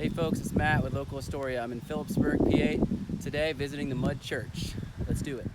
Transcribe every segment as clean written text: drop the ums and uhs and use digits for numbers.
Hey folks, it's Matt with Local Astoria. I'm in Philipsburg, PA, today visiting the Mud Church. Let's do it.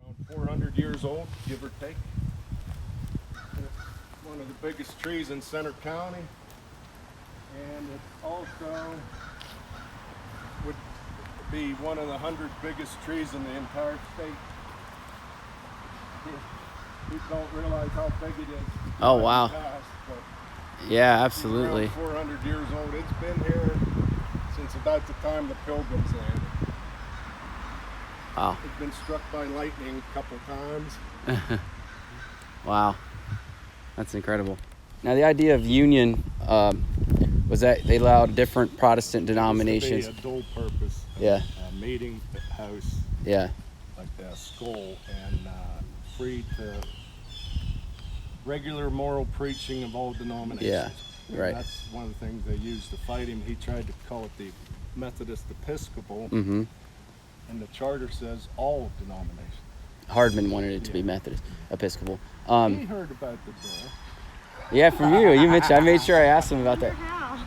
Around 400 years old, give or take. It's one of the biggest trees in Center County, and it also would be one of the 100 biggest trees in the entire state. People don't realize how big it is. Oh, wow. Fast, Yeah, it's absolutely. around 400 years old. It's been here since about the time the Pilgrims landed. Wow. It's been struck by lightning a couple times. Wow. That's incredible. Now, the idea of union was that they allowed different Protestant denominations. It used to be a dual purpose. Yeah. A meeting house. Yeah. Like a school, and free to regular moral preaching of all denominations. Yeah. And Right. that's one of the things they used to fight him. He tried to call it the Methodist Episcopal, Mm-hmm. and the charter says all denominations. Hardman wanted it to be Methodist Episcopal. He heard about the bill. Yeah, from you. You mentioned. I made sure I asked him about that.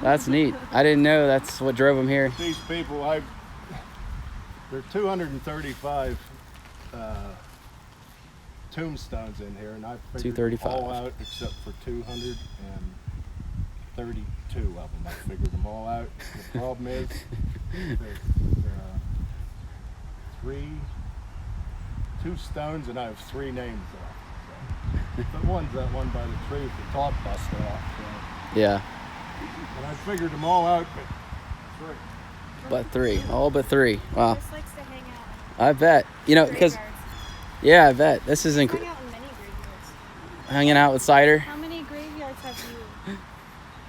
That's neat. I didn't know that's what drove him here. These people, there are 235 tombstones in here, and I figured them 235. all out except for 232 of them. I figured them all out. The problem is there's two stones, and I have 3 names off. So. But one's that one by the tree with the top busted off. So. Yeah. And I figured them all out, but 3. But 3. All but 3. Wow. Just likes to hang out. I bet. You know, because yeah, I bet this is Hang out in many graveyards. hanging out with cider. How many graveyards have you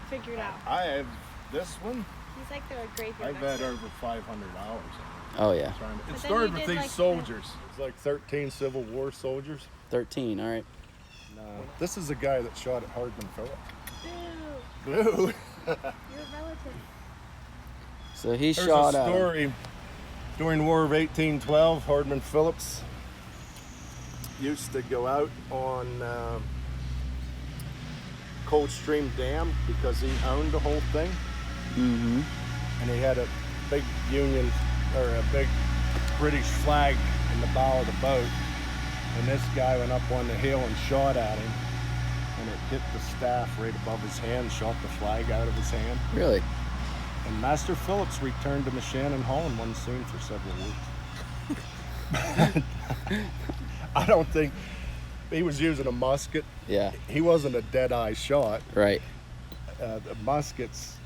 figured out? I have this one. He's like the graveyard. I've had over 500 hours. Oh yeah. It then started you with did, these like, soldiers. It's like 13 Civil War soldiers. 13. All right. This is a guy that shot at Hardman Phillips. Boo. Boo! You're a relative. So he There's shot a story. During the War of 1812, Hardman Phillips used to go out on Coldstream Dam because he owned the whole thing. Mm-hmm. And he had a big Union, or a big British flag in the bow of the boat. And this guy went up on the hill and shot at him. And it hit the staff right above his hand, shot the flag out of his hand. Really? And Master Phillips returned to Shannon Hall and wasn't seen for several weeks. I don't think he was using a musket. Yeah. He wasn't a dead-eye shot. Right. The muskets,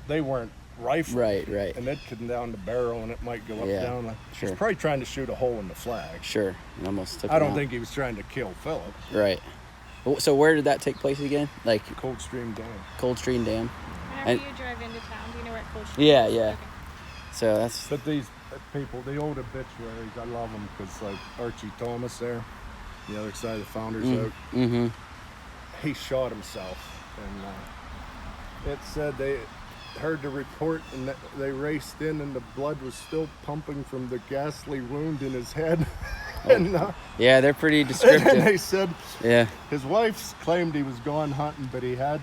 they weren't rifled. Right. And they'd come down the barrel and it might go up Yeah, down. sure. He's probably trying to shoot a hole in the flag. Sure. It almost took I him don't out. think he was trying to kill Philip. Right. So where did that take place again? Like Coldstream Dam. Coldstream Dam. Whenever And- you drive into town, do you know where Coldstream Yeah. is? Yeah. Okay. So that's But these people, the old obituaries, I love them because like Archie Thomas there, the other side of the Founders Oak, Mm-hmm. he shot himself. And it said they heard the report and that they raced in and the blood was still pumping from the ghastly wound in his head. and Yeah, they're pretty and descriptive. they said Yeah. his wife claimed he was gone hunting, but he had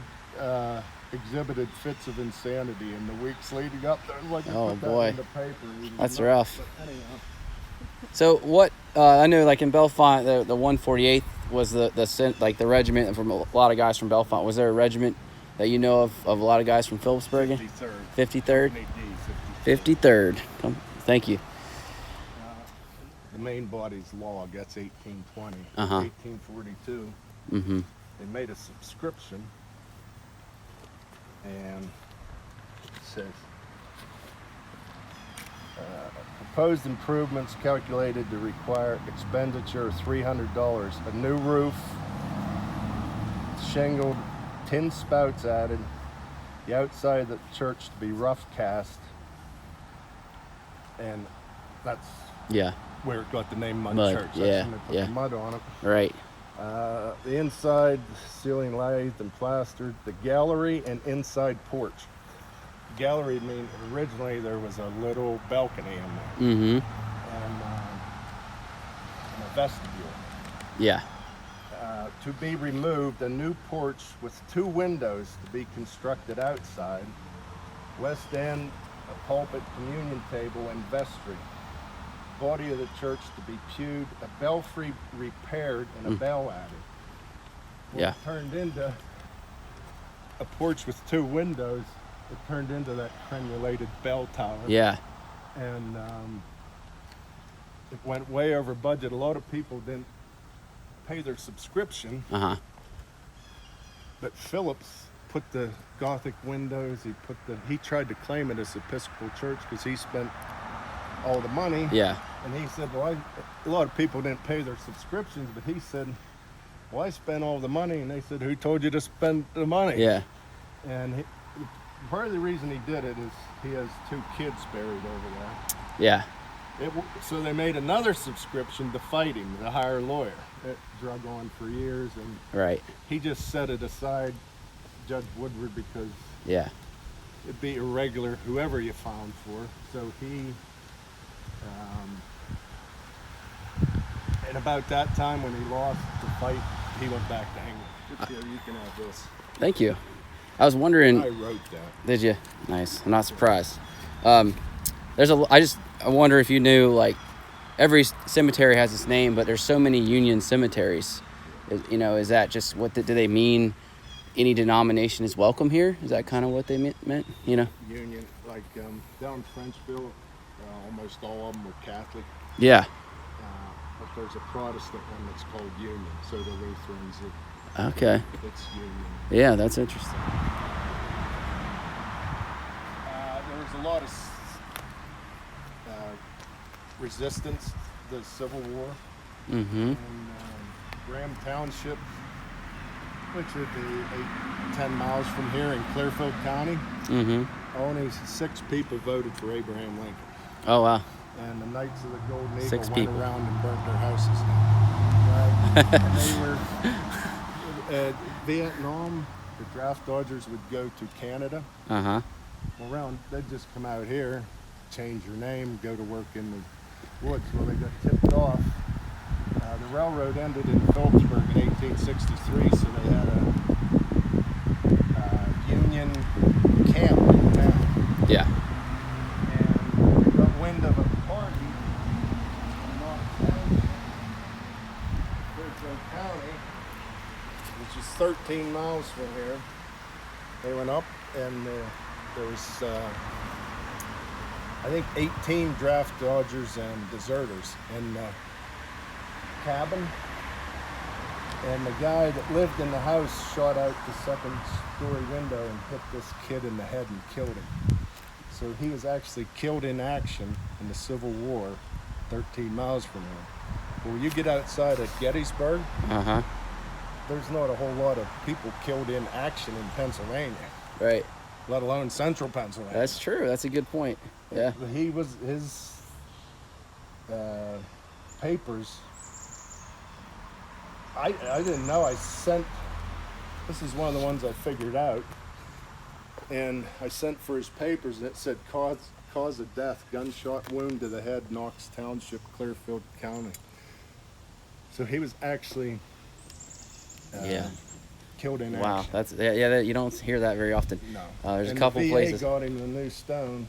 exhibited fits of insanity in the weeks leading up there. Like Oh, put that boy. in the paper. He was That's nuts. rough. But anyhow. So what? I know, like in Bellefonte, the 148th was the regiment, and from a lot of guys from Bellefonte. Was there a regiment that you know of a lot of guys from Philipsburg? 53rd. 53rd? Company D, 53rd. Thank you. The main body's log, that's 1820. Uh-huh. 1842, Mm-hmm. they made a subscription, and it says, proposed improvements calculated to require expenditure of $300. A new roof, shingled, tin spouts added, the outside of the church to be rough cast, and that's Yeah. where it got the name Mud Mud, Church. yeah, That's when they put yeah. the mud on it. Right. The inside ceiling lathed and plastered. The gallery and inside porch. Gallery means originally there was a little balcony in there Mm-hmm. and a vestibule. Yeah. To be removed, a new porch with 2 windows to be constructed outside. West end, a pulpit, communion table, and vestry. Body of the church to be pewed, a belfry repaired, and a bell added. Well, Yeah. it turned into a porch with 2 windows. It turned into that crenulated bell tower. Yeah. And it went way over budget. A lot of people didn't pay their subscription, Uh-huh. but Phillips put the Gothic windows. He tried to claim it as Episcopal Church because he spent all the money. Yeah. And he said, well, a lot of people didn't pay their subscriptions, but he said, well, I spent all the money. And they said, who told you to spend the money? Yeah. And part of the reason he did it is he has 2 kids buried over there. Yeah. So they made another subscription to fight him, to hire a lawyer. It drug on for years, and Right. he just set it aside, Judge Woodward, because Yeah. it'd be irregular whoever you found for. So he, and about that time when he lost the fight, he went back to England. Here, you can have this. Thank you. I was wondering. I wrote that. Did you? Nice. I'm not surprised. I wonder if you knew, like, every cemetery has its name, but there's so many Union cemeteries. Is that just do they mean any denomination is welcome here? Is that kind of what they meant? Union, like down Frenchville, almost all of them were Catholic. Yeah. But there's a Protestant one that's called Union, so the Lutherans, Okay. it's Union. Yeah, that's interesting. There was a lot of resistance to the Civil War. Mm-hmm. In Graham Township, which would be 10 miles from here in Clearfield County. Mm-hmm. Only 6 people voted for Abraham Lincoln. Oh, wow. And the Knights of the Golden Eagle 6 went people. around and burnt their houses down. Right? And they were Vietnam. The draft dodgers would go to Canada. Uh-huh. Well, they'd just come out here, change your name, go to work in the woods. Well, they got tipped off. The railroad ended in Philipsburg in 1863, so they had a Union camp in town. Yeah. And they got wind of a party in North County, which is 13 miles from here. They went up, and there was, I think, 18 draft dodgers and deserters in the cabin. And the guy that lived in the house shot out the 2nd-story window and hit this kid in the head and killed him. So he was actually killed in action in the Civil War 13 miles from here. Well, you get outside of Gettysburg, Uh-huh. there's not a whole lot of people killed in action in Pennsylvania, Right. let alone central Pennsylvania. That's true. That's a good point. Yeah. His papers, I didn't know. This is one of the ones I figured out, and I sent for his papers, and it said cause of death, gunshot wound to the head, Knox Township, Clearfield County. So he was actually Yeah. killed in Wow. action. That's you don't hear that very often. No. There's And a couple the VA places. got him the new stone,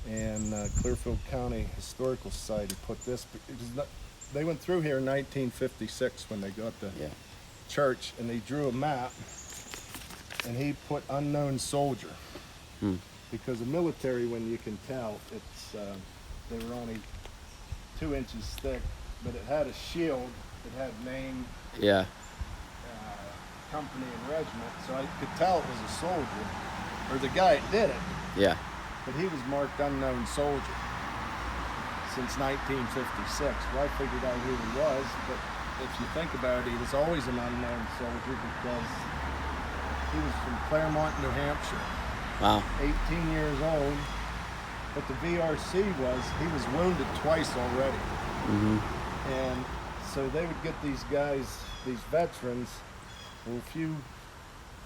and Clearfield County Historical Society put this. They went through here in 1956 when they got the Yeah. church, and they drew a map and he put unknown soldier. Hmm. Because the military, when you can tell, it's they were only 2 inches thick, but it had a shield. It had name, Yeah. company, and regiment, so I could tell it was a soldier, or the guy that did it. Yeah. But he was marked unknown soldier since 1956. Well, I figured out who he was, but if you think about it, he was always an unknown soldier because he was from Claremont, New Hampshire. Wow. 18 years old. But the VRC he was wounded twice already. Mm-hmm. And so they would get these guys, these veterans, well, if you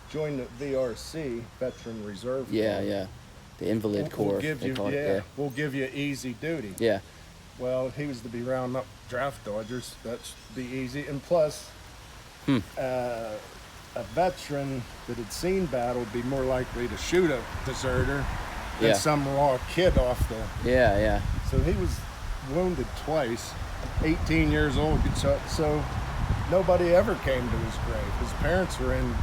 join the VRC, Veteran Reserve Yeah, Corps, yeah. The Invalid Corps. we'll give they you, call it. yeah, we'll give you easy duty. Yeah. Well, he was to be rounding up draft dodgers. That's be easy. And plus, a veteran that had seen battle would be more likely to shoot a deserter than Yeah. some raw kid off the. Yeah, yeah. So he was wounded twice, 18 years old. So nobody ever came to his grave. His parents were in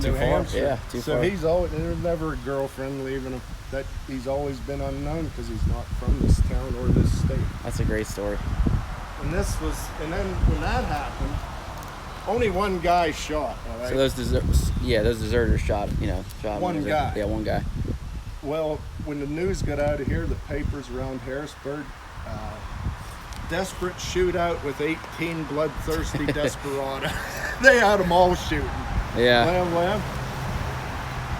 Too New far? Hampshire. Yeah, too so far. he's always, there's never a girlfriend leaving him. That he's always been unknown because he's not from this town or this state. That's a great story. And then when that happened, only one guy shot. All right? So those deserters shot One guy. Yeah, one guy. Well, when the news got out of here, the papers around Harrisburg, desperate shootout with 18 bloodthirsty desperados. They had them all shooting. Yeah. Well,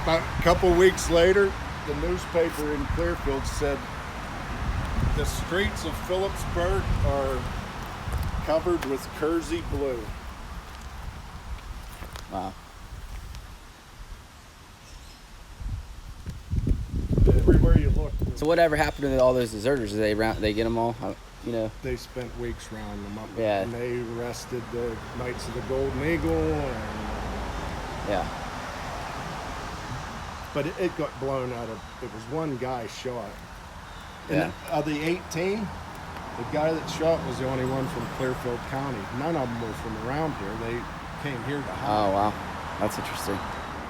about a couple weeks later, the newspaper in Clearfield said the streets of Philipsburg are covered with Kersey blue. Wow. Everywhere you look. So whatever happened to all those deserters? Did they get them all? They spent weeks rounding them up. Yeah. And they arrested the Knights of the Golden Eagle. And, Yeah. but it got blown out of. It was one guy shot. Yeah. And of the 18, the guy that shot was the only one from Clearfield County. None of them were from around here. They came here to hide. Oh wow, that's interesting.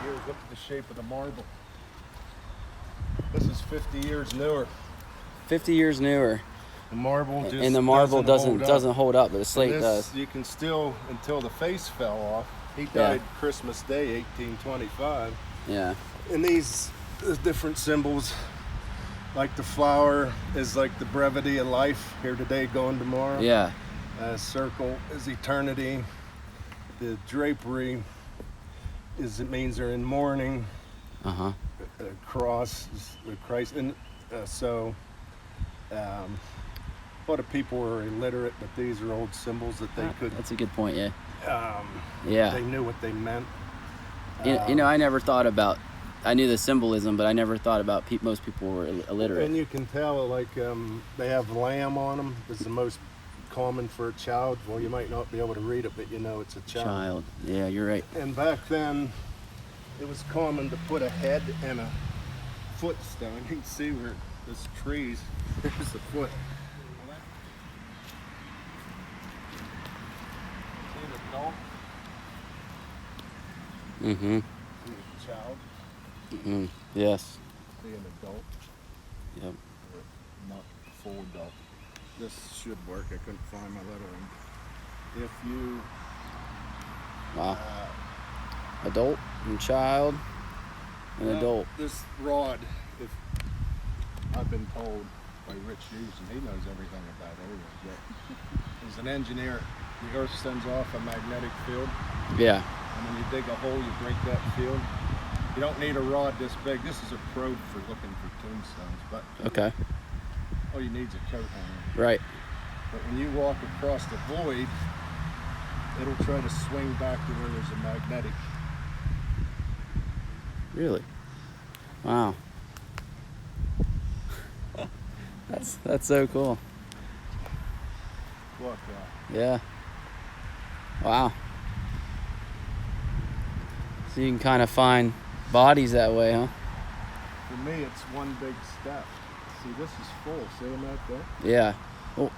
Here's look at the shape of the marble. This is 50 years newer. 50 years newer, The marble just and the marble doesn't doesn't hold up, but the slate This, does. You can still, until the face fell off. He Yeah. died Christmas Day, 1825. Yeah. And these different symbols, like the flower is like the brevity of life, here today, gone tomorrow. Yeah. Circle is eternity. The drapery it means they're in mourning. Uh huh. Cross is the Christ, and so a lot of people were illiterate, but these are old symbols that they could. That's a good point. Yeah. They Yeah. knew what they meant. I never thought about. I knew the symbolism, but I never thought about most people were illiterate. And you can tell, like they have lamb on them. It's the most common for a child. Well, you might not be able to read it, but you know it's a child. Yeah, you're right. And back then, it was common to put a head and a foot stone. You can see where this trees. There's the foot. See an adult? Mm-hmm. See a child? Mm-hmm. Yes. See an adult? Yep. Not full adult. This should work. I couldn't find my lettering. If you Wow. Adult and child and well, adult. This rod, if I've been told by Rich Hughes, and he knows everything about everything, but he's an engineer. The earth sends off a magnetic field, Yeah. and when you dig a hole, you break that field. You don't need a rod this big. This is a probe for looking for tombstones, but Okay. all you need is a coat hanger. Right. But when you walk across the void, it'll try to swing back to where there's a magnetic. Really? Wow. That's so cool. Look, Yeah. Wow. So you can kind of find bodies that way, huh? for me, it's one big step. See, this is full. See them out there? Yeah. Oh,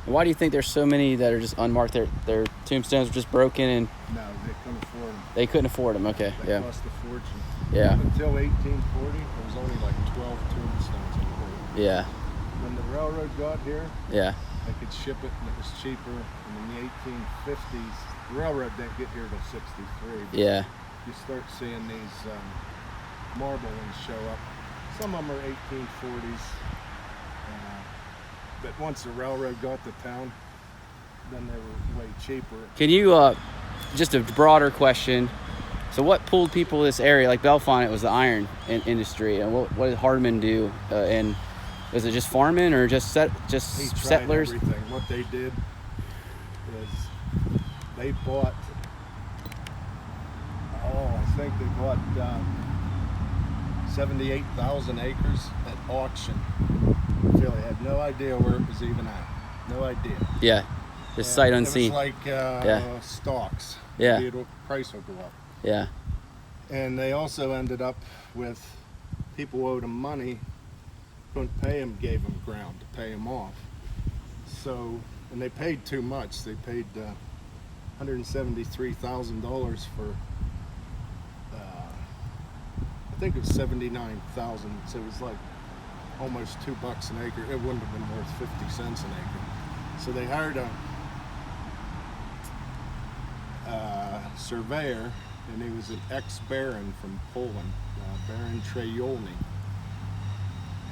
And why do you think there's so many that are just unmarked? Their tombstones are just broken and No, they couldn't afford them. they couldn't afford them. Okay, They yeah, cost a fortune. yeah, Until 1840, there was only like 12 tombstones in the world. yeah, When the railroad got here, yeah, they could ship it and it was cheaper. And in the 1850s, the railroad didn't get here till 63. But yeah, you start seeing these marble ones show up. Some of them are 1840s. But once the railroad got to town, then they were way cheaper. Can you, just a broader question, so what pulled people to this area? Like Bellefonte, it was the iron industry, and what did Hardman do? And was it just farming or just He tried settlers? everything. What they did is they bought, I think they bought 78,000 acres at auction. Philly had no idea where it was even at. No idea. Yeah, just sight unseen. It was like stocks. Yeah. Maybe the price will go up. Yeah, And they also ended up with people owed them money, couldn't pay them, gave them ground to pay them off. So, and they paid too much. They paid $173,000 for, I think it was 79,000. So it was like almost $2 an acre. It wouldn't have been worth 50 cents an acre. So they hired a surveyor, and he was an ex-baron from Poland, Baron Trejolny.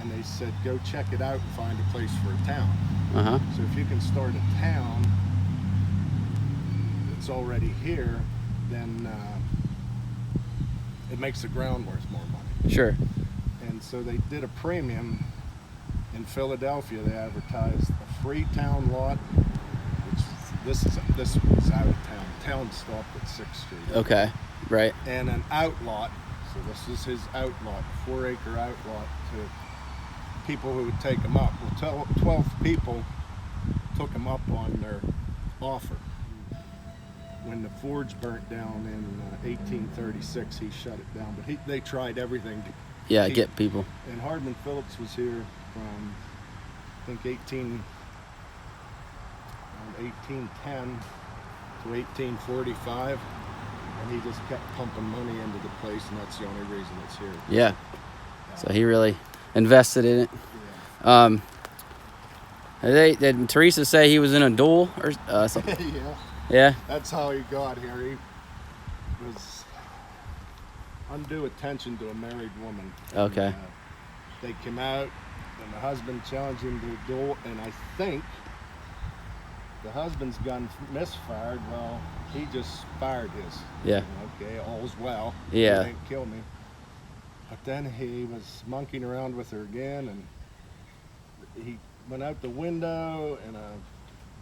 And they said, go check it out and find a place for a town. uh-huh, So if you can start a town that's already here, then it makes the ground worth more money. sure, And so they did a premium in Philadelphia. They advertised a free town lot, which this was out of town. Town stopped at 6th Street. okay, right, And an outlot. So this is his outlot, 4-acre outlot to people who would take him up. Well, 12 people took him up on their offer. When the forge burnt down in 1836, he shut it down. But they tried everything to yeah, keep. get people. And Hardman Phillips was here from, I think, around 1810 to 1845. And he just kept pumping money into the place, and that's the only reason it's here. Yeah, so he really invested in it. Yeah. Did Teresa say he was in a duel or something? Yeah. Yeah, That's how he got here. He was undue attention to a married woman. Okay. And, they came out, and the husband challenged him to a duel, and I think the husband's gun misfired. Well, he just fired his. yeah, Okay, all's well. Yeah. He didn't kill me. But then he was monkeying around with her again, and he went out the window, and a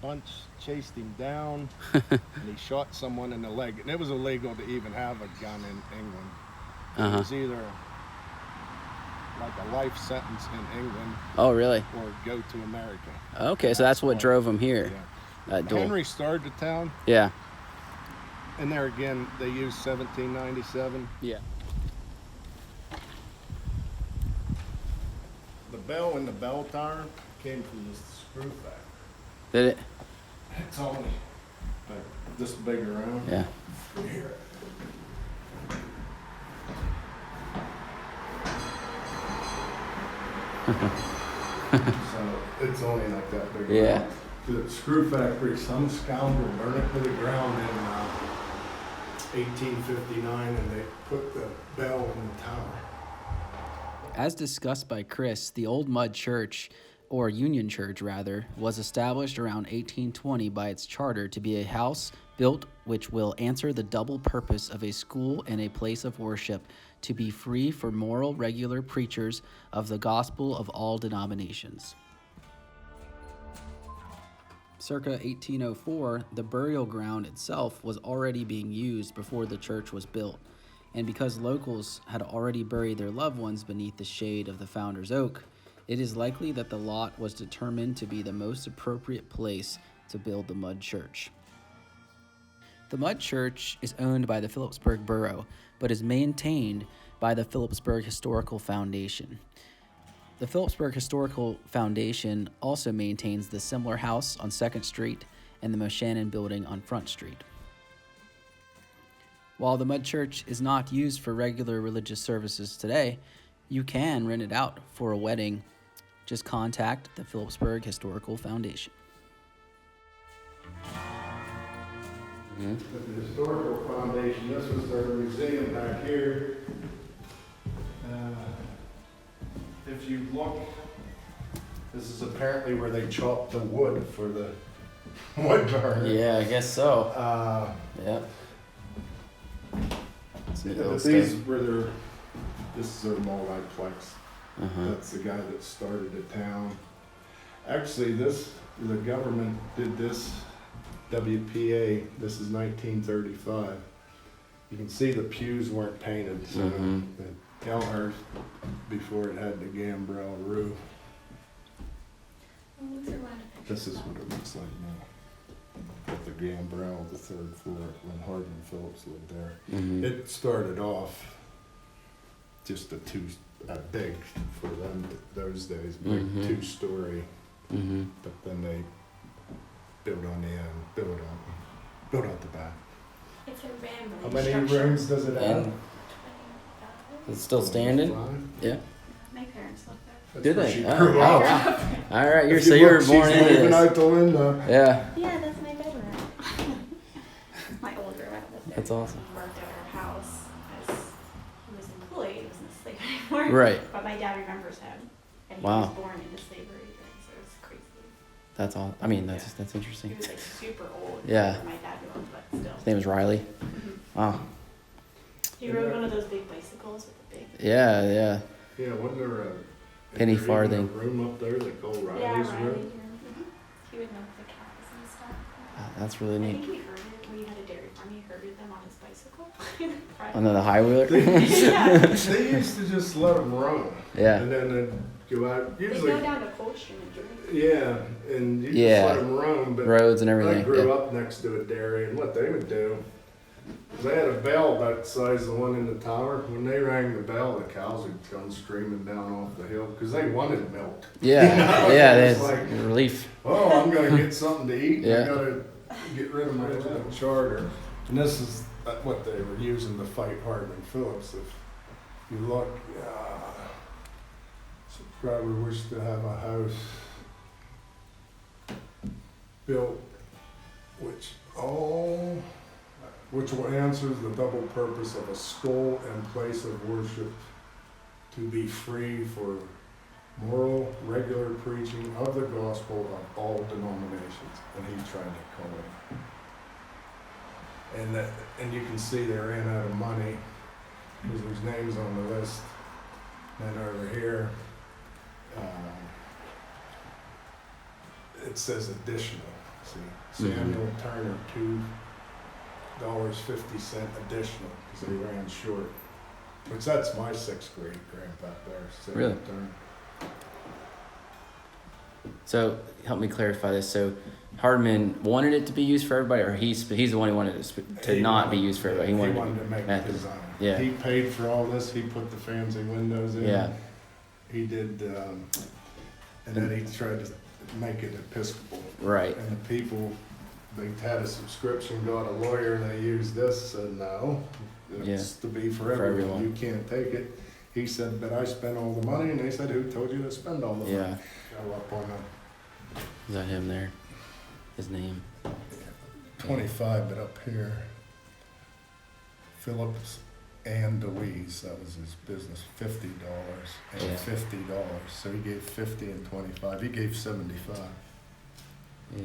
bunch chased him down, and he shot someone in the leg. And it was illegal to even have a gun in England. It uh-huh. was either like a life sentence in England Oh, really? or go to America. Okay, so that's what why- drove him here, Yeah. that duel. Henry started the town, Yeah, and there again, they used 1797. yeah, The bell in the bell tower came from the screw factory. did it? It's only like this big around. Yeah, Here. So it's only like that big. Yeah. around. The screw factory, some scoundrel burned it to the ground in 1859, and they put the bell in the tower. as discussed by Chris, the Old Mud Church, or Union Church rather, was established around 1820 by its charter to be a house built which will answer the double purpose of a school and a place of worship, to be free for moral regular preachers of the gospel of all denominations. Circa 1804, the burial ground itself was already being used before the church was built, and because locals had already buried their loved ones beneath the shade of the founder's oak, it is likely that the lot was determined to be the most appropriate place to build the mud church. The mud church is owned by the Philipsburg Borough, but is maintained by the Philipsburg Historical Foundation. The Philipsburg Historical Foundation also maintains the Similar House on 2nd Street and the Moshannon Building on Front Street. While the Mud Church is not used for regular religious services today, you can rent it out for a wedding. Just contact the Philipsburg Historical Foundation. At the Historical Foundation, this was their museum back here. If you look, this is apparently where they chopped the wood for the wood burner. Yeah, I guess so. Yep. But these were their, this is their multiplex. That's the guy that started the town. Actually, the government did this, WPA, this is 1935. You can see the pews weren't painted, so the Elmhurst, before it had the gambrel roof. This is what it looks like now. With the gambrel, the 3rd floor, when Hardman Phillips lived there. It started off just a big, for them those days, big 2-story. But then they built on the end, built out the back. It's a rambling How many structure. rooms does it have? It's still standing? 25? Yeah. My parents lived there. Did where they? she Oh, grew wow. up. All right, If you were look, born she's into leaving this. out the window. Yeah. Yeah, that's my bedroom. My old room. I lived there. That's awesome. He worked at our house as he was employed. He wasn't a slave anymore. Right. But my dad remembers him, and he Wow. was born into slavery, so it's crazy. That's all. I mean, that's He interesting. was like super old. Yeah. My dad was, but still. His name was Riley. Wow. He rode one of those big bicycles with the big. Yeah. Yeah, wasn't there a Penny is there even farthing. a room up there they call Riley's Yeah, Riley. room? He would milk the cows and stuff. That's really I neat. think he herded when he had a dairy farm. He herded them on his bicycle. Another high wheeler. Yeah. They used to just let them run. Yeah. And then they'd go out, They usually, go down to Cold Stream and drink. yeah, and you Yeah. just let them roam, but Roads and I everything. grew Yeah. up next to a dairy, and what they would do, they had a bell about the size of the one in the tower. When they rang the bell, the cows would come screaming down off the hill, because they wanted milk. Yeah. You know, Yeah. it's There's like- relief. Oh, I'm gonna get something to eat, Yeah. I gotta get rid of my charter. And this is what they were using to fight Hardman Phillips. If you look, subscriber wished to have a house built which will answer the double purpose of a school and place of worship, to be free for moral, regular preaching of the gospel of all denominations, and he's trying to call it. And you can see they ran out of money, because there's names on the list. And over here, it says additional. See, Samuel Turner, $2.50 additional, because they ran short. Which that's my 6th grade grandpa there. Samuel Really? Turner. So help me clarify this. So Hardman wanted it to be used for everybody, or he's the one who wanted it to not be used for everybody. He wanted to make Methodist. his own. Yeah. He paid for all this. He put the fancy windows in. Yeah. He did, and then he tried to make it Episcopal. Right. And the people, they had a subscription, got a lawyer, and they used this. Said no, it's to be for everyone. You can't take it. He said, but I spent all the money, and they said, who told you to spend all the money? Yeah. Show up on a Is that him there? His name. 25, but up here, Phillips and Deweese, that was his business, $50 and Yeah. $50. So he gave 50 and 25. He gave 75. Yeah.